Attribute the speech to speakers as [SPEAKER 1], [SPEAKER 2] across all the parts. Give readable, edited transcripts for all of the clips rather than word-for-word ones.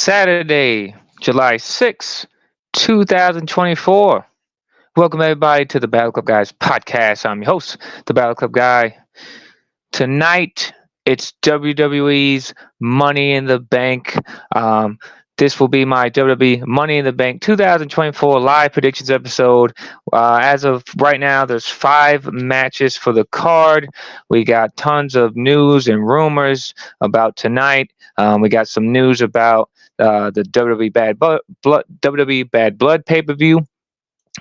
[SPEAKER 1] Saturday, July 6th, 2024. Welcome, everybody, to the Battle Club Guys podcast. I'm your host, the Battle Club Guy. Tonight, it's WWE's Money in the Bank. This will be my WWE Money in the Bank 2024 live predictions episode. As of right now, there's 5 matches for the card. We got tons of news and rumors about tonight. We got some news about the WWE Bad Blood pay-per-view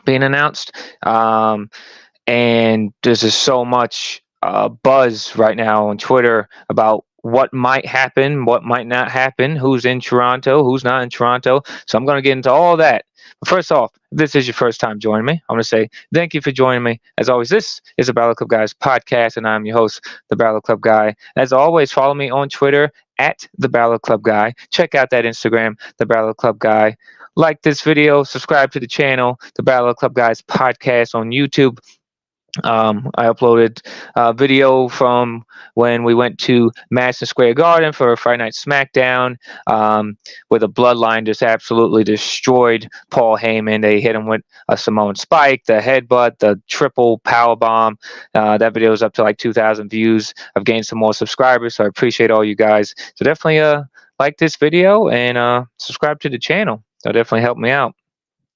[SPEAKER 1] being announced. And there's just so much buzz right now on Twitter about what might happen, what might not happen, who's in Toronto, who's not in Toronto. So I'm going to get into all that. But first off, if this is your first time joining me, I'm going to say thank you for joining me. As always, this is the Battle Club Guys podcast, and I'm your host, the Battle Club Guy. As always, follow me on Twitter at the Battle Club Guy. Check out that Instagram, the Battle Club Guy. Like this video, subscribe to the channel, the Battle Club Guys podcast on YouTube. I uploaded a video from when we went to Madison Square Garden for a Friday Night SmackDown, where the Bloodline just absolutely destroyed Paul Heyman. They hit him with a Samoan Spike, the headbutt, the triple power bomb. That video is up to like 2,000 views. I've gained some more subscribers, so I appreciate all you guys. So definitely like this video and subscribe to the channel. That'll definitely help me out.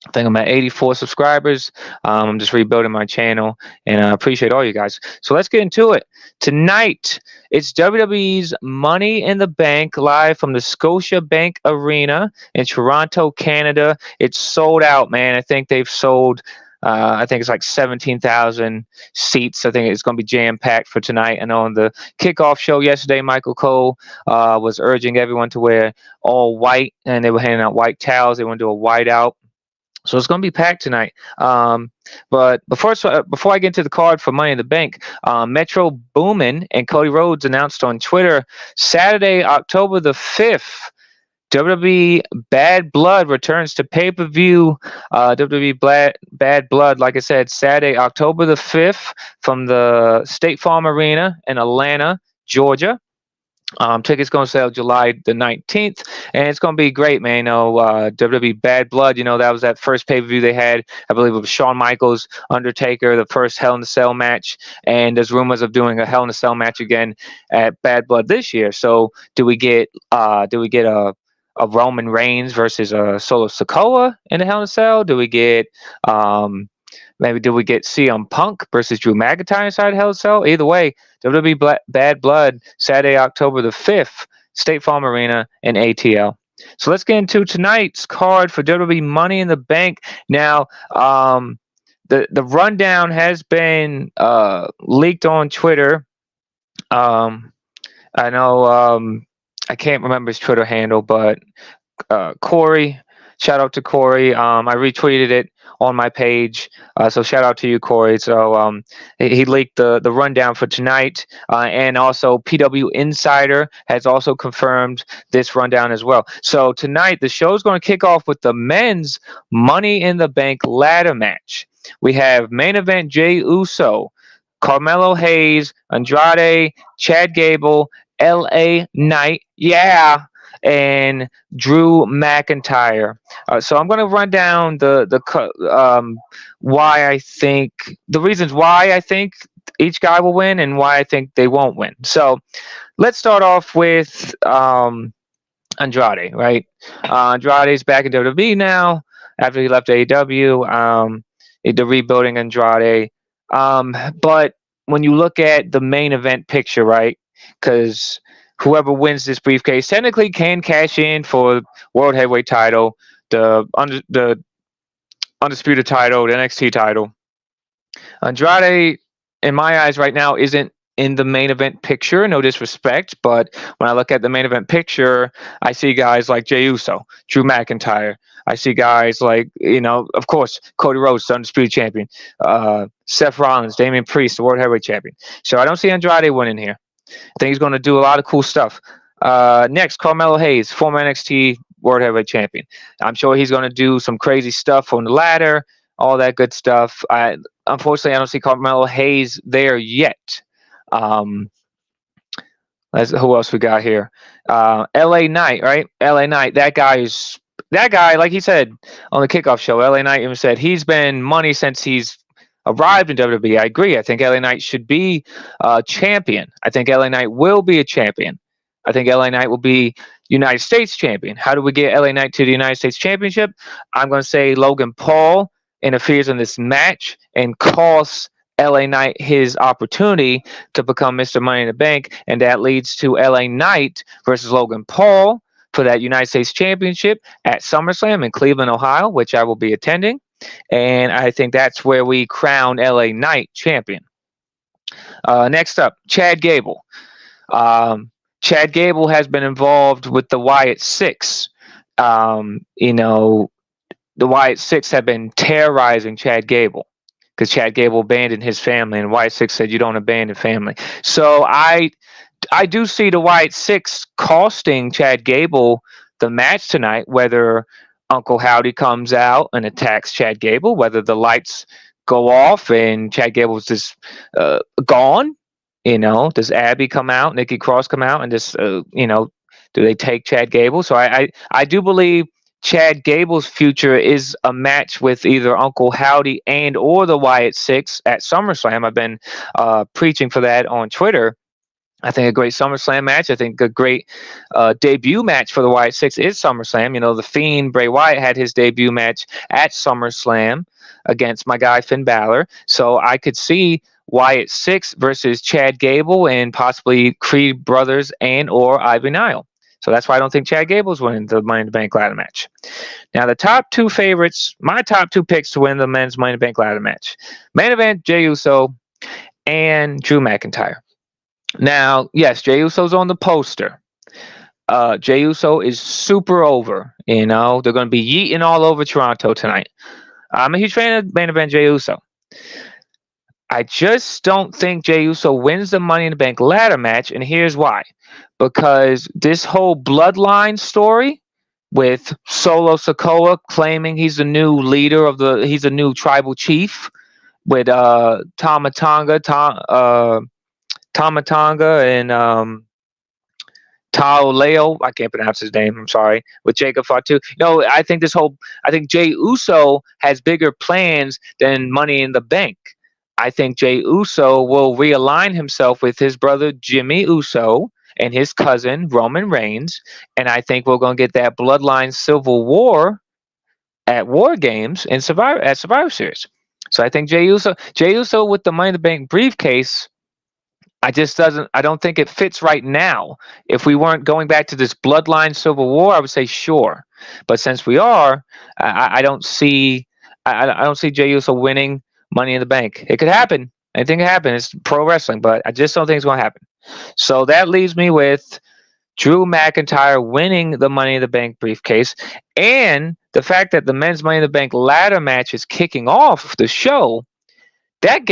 [SPEAKER 1] I think I'm at 84 subscribers. I'm just rebuilding my channel, and I appreciate all you guys. So let's get into it. Tonight, it's WWE's Money in the Bank live from the Scotiabank Arena in Toronto, Canada. It's sold out, man. I think they've sold, I think it's like 17,000 seats. I think it's going to be jam-packed for tonight. I know on the kickoff show yesterday, Michael Cole was urging everyone to wear all white, and they were handing out white towels. They want to do a whiteout. So it's going to be packed tonight. But before I get into the card for Money in the Bank, Metro Boomin and Cody Rhodes announced on Twitter Saturday, October the 5th, WWE Bad Blood returns to pay-per-view. WWE Bad Blood, like I said, Saturday, October the 5th from the State Farm Arena in Atlanta, Georgia. Tickets going to sell July the 19th, and it's going to be great, man. You know, WWE Bad Blood, you know, that was that first pay-per-view they had. I believe it was Shawn Michaels, Undertaker, the first Hell in a Cell match, and there's rumors of doing a Hell in a Cell match again at Bad Blood this year. So do we get a Roman Reigns versus a Solo Sikoa in the Hell in a Cell? Do we get maybe do we get CM Punk versus Drew McIntyre inside Hell in a Cell? Either way, WWE Bad Blood, Saturday, October the 5th, State Farm Arena in ATL. So let's get into tonight's card for WWE Money in the Bank. Now, the rundown has been leaked on Twitter. I know I can't remember his Twitter handle, but Corey, shout out to Corey. I retweeted it on my page, so shout out to you, Corey. So he leaked the rundown for tonight, and also PW Insider has also confirmed this rundown as well. So tonight the show is going to kick off with the men's Money in the Bank ladder match. We have main event Jey Uso, Carmelo Hayes, Andrade, Chad Gable, LA Knight, and Drew McIntyre. So I'm going to run down the reasons why I think each guy will win and why I think they won't win. So let's start off with Andrade, right? Andrade's back in WWE now after he left AEW. They're rebuilding Andrade. But when you look at the main event picture, right? Because whoever wins this briefcase technically can cash in for World Heavyweight title, the Undisputed title, the NXT title. Andrade, in my eyes right now, isn't in the main event picture, no disrespect, but when I look at the main event picture, I see guys like Jey Uso, Drew McIntyre. I see guys like, you know, of course, Cody Rhodes, the Undisputed Champion, Seth Rollins, Damian Priest, the World Heavyweight Champion. So I don't see Andrade winning here. I think he's going to do a lot of cool stuff. Next, Carmelo Hayes, former NXT World Heavyweight Champion. I'm sure he's going to do some crazy stuff on the ladder, all that good stuff. Unfortunately, I don't see Carmelo Hayes there yet. Who else we got here? LA Knight, right? LA Knight. That guy. Like he said on the kickoff show, LA Knight even said he's been money since he's arrived in WWE. I agree. I think LA Knight should be a champion. I think LA Knight will be a champion. I think LA Knight will be United States champion. How do we get LA Knight to the United States Championship? I'm going to say Logan Paul interferes in this match and costs LA Knight his opportunity to become Mr. Money in the Bank, and that leads to LA Knight versus Logan Paul for that United States Championship at SummerSlam in Cleveland, Ohio, which I will be attending. And I think that's where we crown LA Knight champion. Next up, Chad Gable. Chad Gable has been involved with the Wyatt Six. You know, the Wyatt Six have been terrorizing Chad Gable because Chad Gable abandoned his family, and Wyatt Six said, "You don't abandon family." So I do see the Wyatt Six costing Chad Gable the match tonight, whether Uncle Howdy comes out and attacks Chad Gable, whether the lights go off and Chad Gable's just gone. Does Abby come out, Nikki Cross come out, and just do they take Chad Gable? So I do believe Chad Gable's future is a match with either Uncle Howdy and or the Wyatt Six at SummerSlam. I've been preaching for that on Twitter. I think a great SummerSlam match. I think a great debut match for the Wyatt Six is SummerSlam. The Fiend, Bray Wyatt, had his debut match at SummerSlam against my guy Finn Balor. So I could see Wyatt Six versus Chad Gable and possibly Creed Brothers and or Ivy Nile. So that's why I don't think Chad Gable's winning the Money in the Bank ladder match. Now, the top two favorites, my top two picks to win the men's Money in the Bank ladder match. Main event, Jey Uso and Drew McIntyre. Now, yes, Jey Uso's on the poster. Jey Uso is super over. They're going to be yeeting all over Toronto tonight. I'm a huge fan of main event Jey Uso. I just don't think Jey Uso wins the Money in the Bank ladder match, and here's why. Because this whole bloodline story with Solo Sikoa claiming he's the new leader he's a new tribal chief with Tama Tonga and Tao Leo, I can't pronounce his name, I'm sorry, with Jacob Fatu. I think Jey Uso has bigger plans than Money in the Bank. I think Jey Uso will realign himself with his brother Jimmy Uso and his cousin Roman Reigns, and I think we're going to get that bloodline civil war at War Games at Survivor Series. So I think Jey Uso with the Money in the Bank briefcase, I don't think it fits right now. If we weren't going back to this bloodline civil war, I would say sure. But since we are, I don't see Jey Uso winning Money in the Bank. It could happen. Anything can happen. It's pro wrestling, but I just don't think it's going to happen. So that leaves me with Drew McIntyre winning the Money in the Bank briefcase, and the fact that the men's Money in the Bank ladder match is kicking off the show. That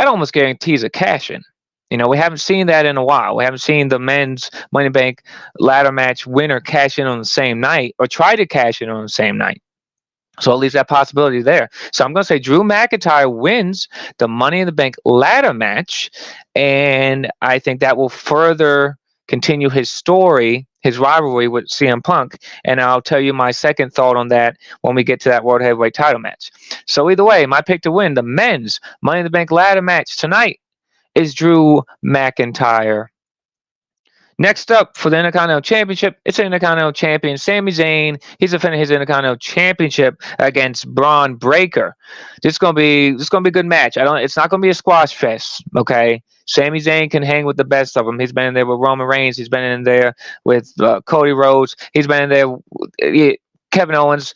[SPEAKER 1] almost guarantees a cash-in. We haven't seen that in a while. We haven't seen the men's Money in the Bank ladder match winner cash in on the same night or try to cash in on the same night. So it leaves that possibility there. So I'm going to say Drew McIntyre wins the Money in the Bank ladder match, and I think that will further continue his story, his rivalry with CM Punk, and I'll tell you my second thought on that when we get to that World Heavyweight title match. So either way, my pick to win the men's Money in the Bank ladder match tonight is Drew McIntyre. Next up for the Intercontinental Championship, it's the Intercontinental Champion Sami Zayn. He's defending his Intercontinental Championship against Braun Breaker. This is gonna be a good match. It's not gonna be a squash fest. Okay, Sami Zayn can hang with the best of them. He's been in there with Roman Reigns. He's been in there with Cody Rhodes. He's been in there with Kevin Owens.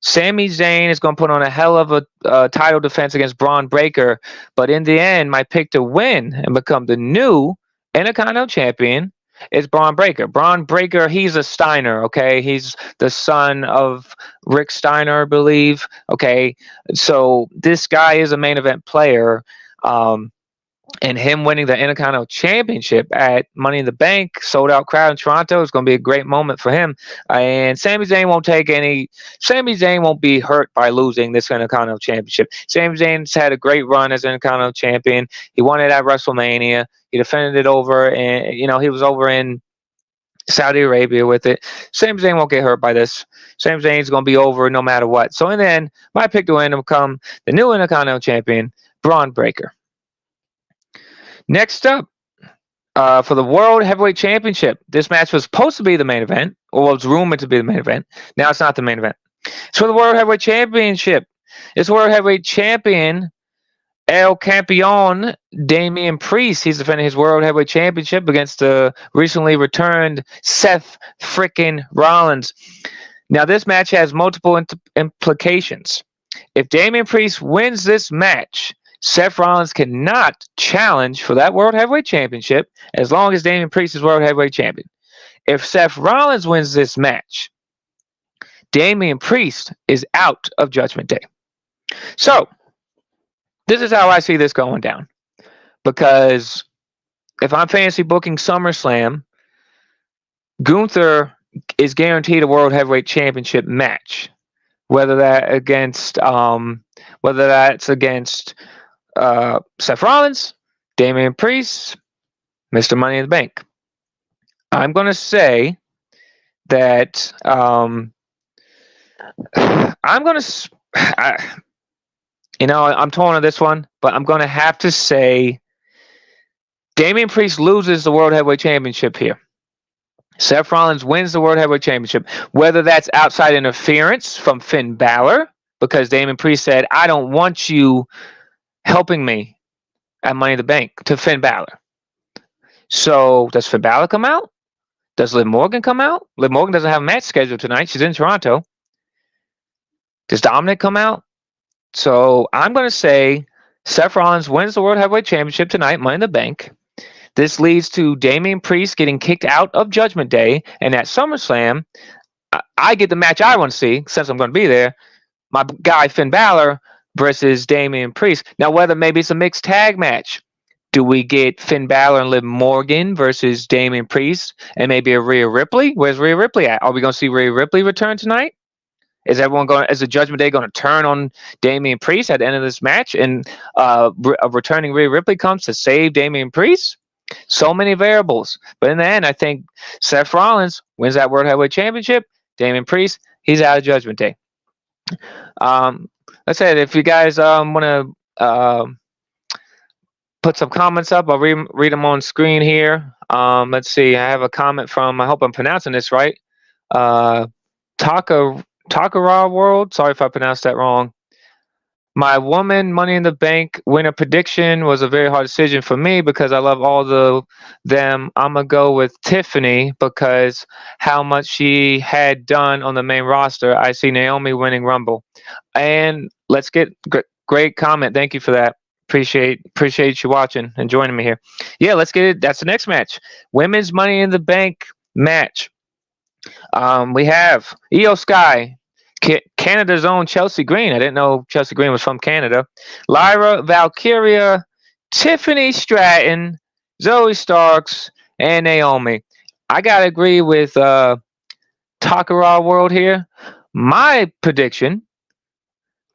[SPEAKER 1] Sami Zayn is going to put on a hell of a title defense against Braun Breaker, but in the end, my pick to win and become the new Intercontinental Champion is Braun Breaker. Braun Breaker, he's a Steiner, okay? He's the son of Rick Steiner, I believe, okay? So this guy is a main event player. and him winning the Intercontinental Championship at Money in the Bank, sold out crowd in Toronto, is going to be a great moment for him. And Sami Zayn won't be hurt by losing this Intercontinental Championship. Sami Zayn's had a great run as Intercontinental Champion. He won it at WrestleMania. He defended it over, and he was over in Saudi Arabia with it. Sami Zayn won't get hurt by this. Sami Zayn's going to be over no matter what. So in the end, my pick to win will come the new Intercontinental Champion, Braun Breaker. Next up, for the World Heavyweight Championship, this match was supposed to be the main event, or was rumored to be the main event. Now it's not the main event. It's for the World Heavyweight Championship. It's World Heavyweight Champion El Campeon Damian Priest. He's defending his World Heavyweight Championship against the recently returned Seth frickin' Rollins. Now this match has multiple implications. If Damian Priest wins this match, Seth Rollins cannot challenge for that World Heavyweight Championship as long as Damian Priest is World Heavyweight Champion. If Seth Rollins wins this match, Damian Priest is out of Judgment Day. So, this is how I see this going down. Because if I'm fantasy booking SummerSlam, Gunther is guaranteed a World Heavyweight Championship match. Whether that's against Seth Rollins, Damian Priest, Mr. Money in the Bank. I'm going to say that I'm torn on this one, but I'm going to have to say Damian Priest loses the World Heavyweight Championship here. Seth Rollins wins the World Heavyweight Championship, whether that's outside interference from Finn Balor, because Damian Priest said, I don't want you helping me at Money in the Bank, to Finn Balor. So does Finn Balor come out? Does Liv Morgan come out? Liv Morgan doesn't have a match scheduled tonight. She's in Toronto. Does Dominic come out? So I'm going to say Seth Rollins wins the World Heavyweight Championship tonight, Money in the Bank. This leads to Damian Priest getting kicked out of Judgment Day. And at SummerSlam, I get the match I want to see, since I'm going to be there. My guy Finn Balor versus Damian Priest. Now, whether maybe it's a mixed tag match. Do we get Finn Balor and Liv Morgan versus Damian Priest and maybe a Rhea Ripley? Where's Rhea Ripley at? Are we going to see Rhea Ripley return tonight? Is the Judgment Day going to turn on Damian Priest at the end of this match, and a returning Rhea Ripley comes to save Damian Priest? So many variables. But in the end, I think Seth Rollins wins that World Heavyweight Championship. Damian Priest, he's out of Judgment Day. Like I said, if you guys want to put some comments up, I'll read them on screen here. Let's see. I have a comment from, I hope I'm pronouncing this right, Takara World. Sorry if I pronounced that wrong. My woman Money in the Bank winner prediction was a very hard decision for me because I love all of them. I'm going to go with Tiffany because how much she had done on the main roster. I see Naomi winning Rumble. And let's get great comment. Thank you for that. Appreciate you watching and joining me here. Yeah, let's get it. That's the next match. Women's Money in the Bank match. We have Io Sky, Canada's own Chelsea Green. I didn't know Chelsea Green was from Canada. Lyra Valkyria, Tiffany Stratton, Zoe Starks, and Naomi. I gotta agree with Takara World here. My prediction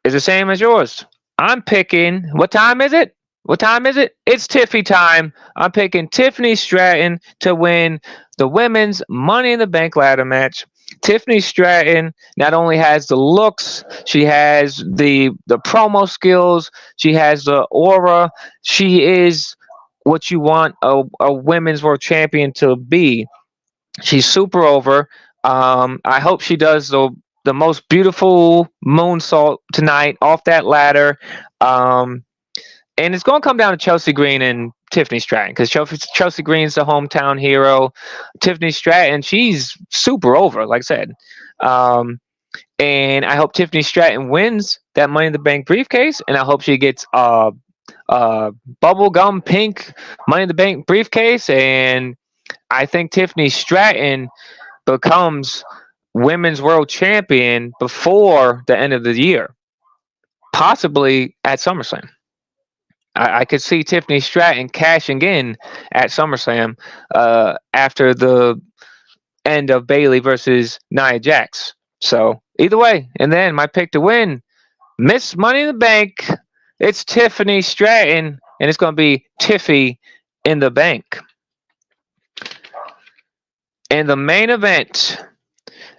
[SPEAKER 1] is the same as yours. I'm picking. What time is it? It's Tiffy time. I'm picking Tiffany Stratton to win the women's Money in the Bank ladder match. Tiffany Stratton not only has the looks, she has the promo skills, she has the aura. She is what you want a women's world champion to be. She's super over. I hope she does the most beautiful moonsault tonight off that ladder. And it's going to come down to Chelsea Green and Tiffany Stratton because Chelsea Green's the hometown hero. Tiffany Stratton, she's super over, like I said. And I hope Tiffany Stratton wins that Money in the Bank briefcase, and I hope she gets a bubblegum pink Money in the Bank briefcase. And I think Tiffany Stratton becomes Women's World Champion before the end of the year, possibly at SummerSlam. I could see Tiffany Stratton cashing in at SummerSlam after the end of Bayley versus Nia Jax. So either way, and then my pick to win, Miss Money in the Bank. It's Tiffany Stratton, and it's going to be Tiffy in the Bank. In the main event,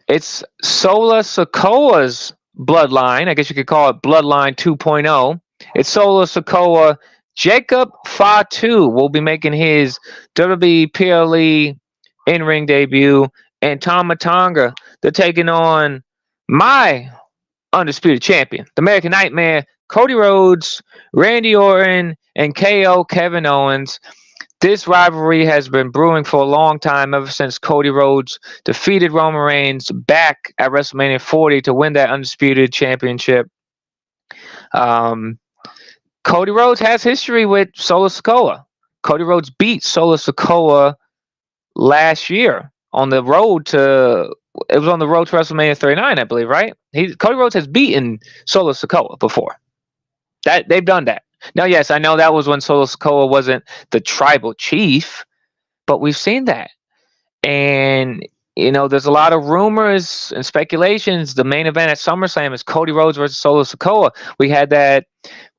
[SPEAKER 1] it's Sola Sikoa's bloodline. I guess you could call it Bloodline 2.0. It's Sola Sikoa. Jacob Fatu will be making his WWE PLE in-ring debut. And Tama Tonga, they're taking on my undisputed champion, the American Nightmare, Cody Rhodes, Randy Orton, and KO Kevin Owens. This rivalry has been brewing for a long time, ever since Cody Rhodes defeated Roman Reigns back at WrestleMania 40 to win that undisputed championship. Cody Rhodes has history with Solo Sikoa. Cody Rhodes beat Solo Sikoa last year on the road to WrestleMania 39, I believe, right? Cody Rhodes has beaten Solo Sikoa before. That they've done that. Now, yes, I know that was when Solo Sikoa wasn't the tribal chief, but we've seen that. And, there's a lot of rumors and speculations. The main event at SummerSlam is Cody Rhodes versus Solo Sikoa. We had that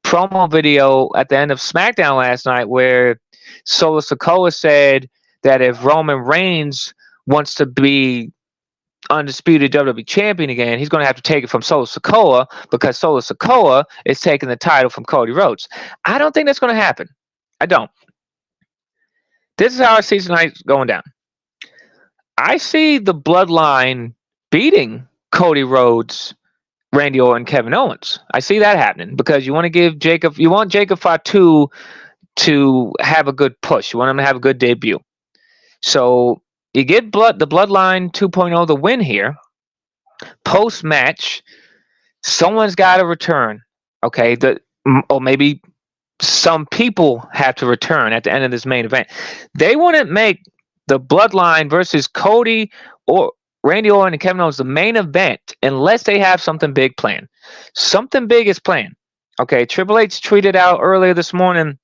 [SPEAKER 1] promo video at the end of SmackDown last night where Solo Sikoa said that if Roman Reigns wants to be undisputed WWE champion again, he's going to have to take it from Solo Sikoa, because Solo Sikoa is taking the title from Cody Rhodes. I don't think that's going to happen. I don't. This is how I see tonight going down. I see the Bloodline beating Cody Rhodes, Randy Orton, Kevin Owens. I see that happening, because you want Jacob Fatu to have a good push. You want him to have a good debut. So you get the Bloodline 2.0 the win here. Post-match, someone's got to return. Okay, or maybe some people have to return at the end of this main event. They wouldn't make the Bloodline versus Cody or Randy Orton and Kevin Owens the main event unless they have something big planned. Something big is planned. Okay, Triple H tweeted out earlier this morning.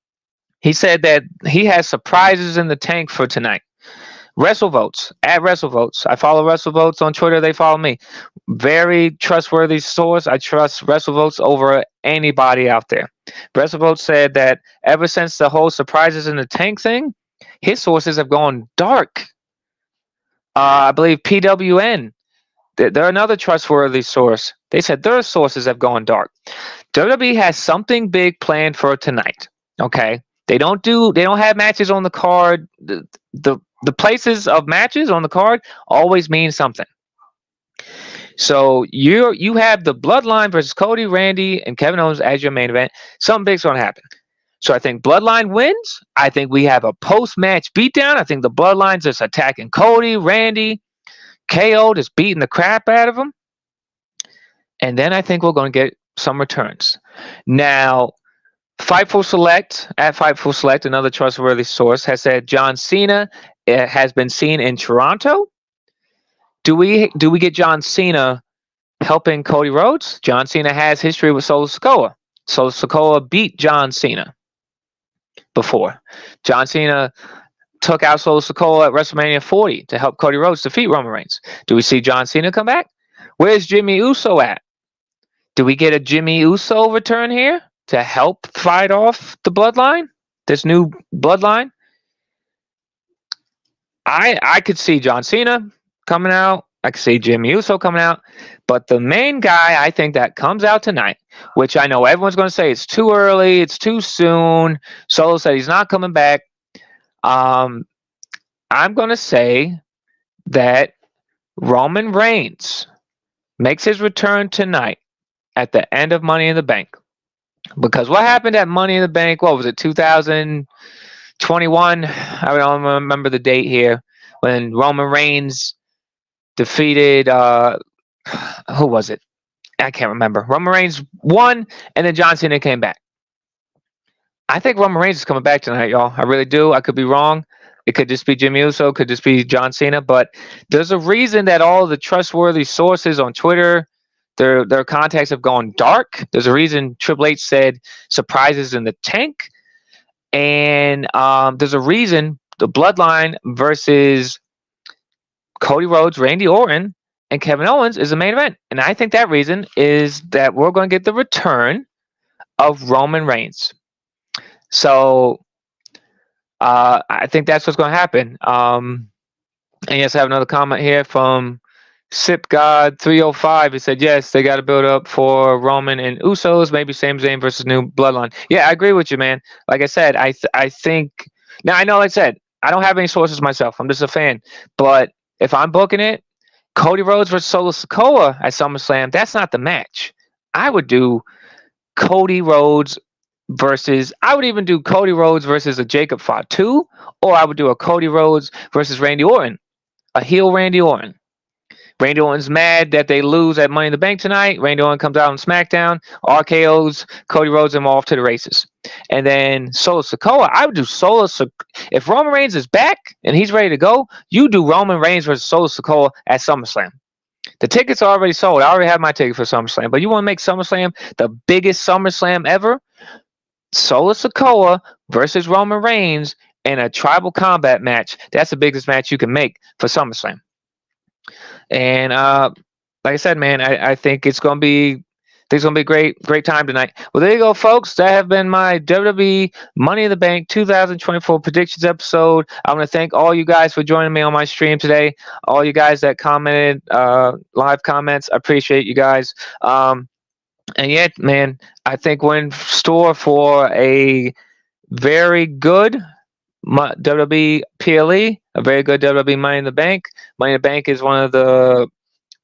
[SPEAKER 1] He said that he has surprises in the tank for tonight. WrestleVotes, at WrestleVotes. I follow WrestleVotes on Twitter. They follow me. Very trustworthy source. I trust WrestleVotes over anybody out there. WrestleVotes said that ever since the whole surprises in the tank thing, his sources have gone dark. I believe PWN, they're another trustworthy source. They said their sources have gone dark. WWE has something big planned for tonight. Okay, they don't have matches on the card. The places of matches on the card always mean something. So you have the Bloodline versus Cody, Randy, and Kevin Owens as your main event. Something big's going to happen. So I think Bloodline wins. I think we have a post-match beatdown. I think the Bloodline's just attacking Cody, Randy, KO, just beating the crap out of them. And then I think we're going to get some returns. Now, Fightful Select, another trustworthy source, has said John Cena has been seen in Toronto. Do we get John Cena helping Cody Rhodes? John Cena has history with Solo Sikoa. Solo Sikoa beat John Cena before. John Cena took out Solo Sikoa at WrestleMania 40 to help Cody Rhodes defeat Roman Reigns. Do we see John Cena come back? Where's Jimmy Uso at? Do we get a Jimmy Uso return here to help fight off the Bloodline? This new Bloodline? I could see John Cena coming out. I could see Jimmy Uso coming out. But the main guy I think that comes out tonight, which I know everyone's going to say it's too early, it's too soon. Solo said he's not coming back. I'm going to say that Roman Reigns makes his return tonight at the end of Money in the Bank. Because what happened at Money in the Bank, what was it, 2021? I don't remember the date here. When Roman Reigns defeated, who was it? I can't remember. Roman Reigns won, and then John Cena came back. I think Roman Reigns is coming back tonight, y'all. I really do. I could be wrong. It could just be Jimmy Uso. Could just be John Cena. But there's a reason that all the trustworthy sources on Twitter, their contacts have gone dark. There's a reason Triple H said surprises in the tank. And there's a reason the Bloodline versus Cody Rhodes, Randy Orton, and Kevin Owens is the main event. And I think that reason is that we're going to get the return of Roman Reigns. So I think that's what's going to happen. And yes, I have another comment here from Sip God 305. He said, yes, they got to build up for Roman and Usos, maybe Sami Zayn versus New Bloodline. Yeah, I agree with you, man. Like I said, I think now I know, like I said, I don't have any sources myself. I'm just a fan. But if I'm booking it, Cody Rhodes versus Solo Sikoa at SummerSlam, that's not the match. I would do Cody Rhodes I would even do Cody Rhodes versus a Jacob Fatu, or I would do a Cody Rhodes versus Randy Orton, a heel Randy Orton. Randy Orton's mad that they lose at Money in the Bank tonight. Randy Orton comes out on SmackDown, RKO's Cody Rhodes and off to the races. And then Solo Sikoa, I would do if Roman Reigns is back and he's ready to go, you do Roman Reigns versus Solo Sikoa at SummerSlam. The tickets are already sold. I already have my ticket for SummerSlam. But you want to make SummerSlam the biggest SummerSlam ever? Solo Sikoa versus Roman Reigns in a tribal combat match. That's the biggest match you can make for SummerSlam. And like I said, man, I think it's gonna be a great time tonight. Well, there you go, folks. That have been my WWE Money in the Bank 2024 predictions episode. I want to thank all you guys for joining me on my stream today. All you guys that commented, live comments, I appreciate you guys. And yet, man, I think we're in store for a very good WWE PLE, a very good WWE Money in the Bank. Money in the Bank is one of the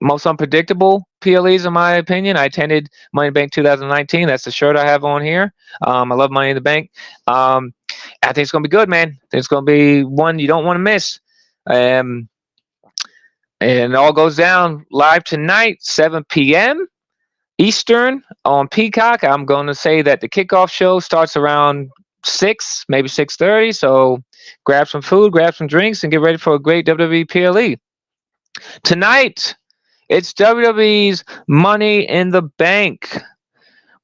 [SPEAKER 1] most unpredictable PLEs, in my opinion. I attended Money in the Bank 2019. That's the shirt I have on here. I love Money in the Bank. I think it's going to be good, man. I think it's going to be one you don't want to miss. And it all goes down live tonight, 7 p.m. Eastern on Peacock. I'm going to say that the kickoff show starts around 6, maybe 6:30. So grab some food, grab some drinks, and get ready for a great WWE PLE. Tonight, it's WWE's Money in the Bank.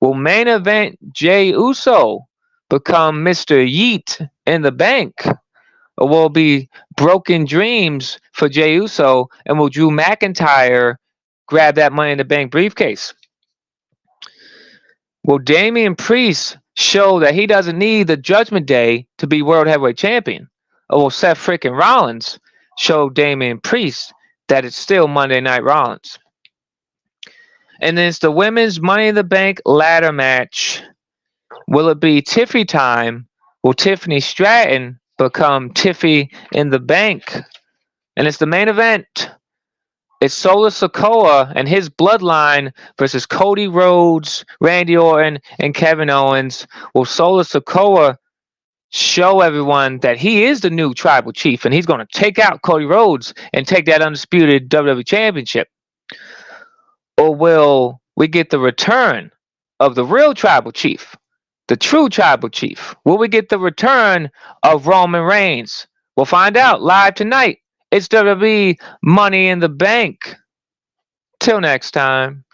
[SPEAKER 1] Will main event Jey Uso become Mr. Yeet in the bank? Or will it be broken dreams for Jey Uso? And will Drew McIntyre grab that Money in the Bank briefcase? Will Damian Priest show that he doesn't need the Judgment Day to be World Heavyweight Champion? Or will Seth freaking Rollins show Damian Priest that it's still Monday Night Rollins? And then it's the women's Money in the Bank ladder match. Will it be Tiffy time? Will Tiffany Stratton become Tiffy in the Bank? And it's the main event. It's Solo Sikoa and his bloodline versus Cody Rhodes, Randy Orton, and Kevin Owens. Will Solo Sikoa show everyone that he is the new tribal chief and he's going to take out Cody Rhodes and take that undisputed WWE Championship? Or will we get the return of the real tribal chief, the true tribal chief? Will we get the return of Roman Reigns? We'll find out live tonight. It's WWE Money in the Bank. Till next time.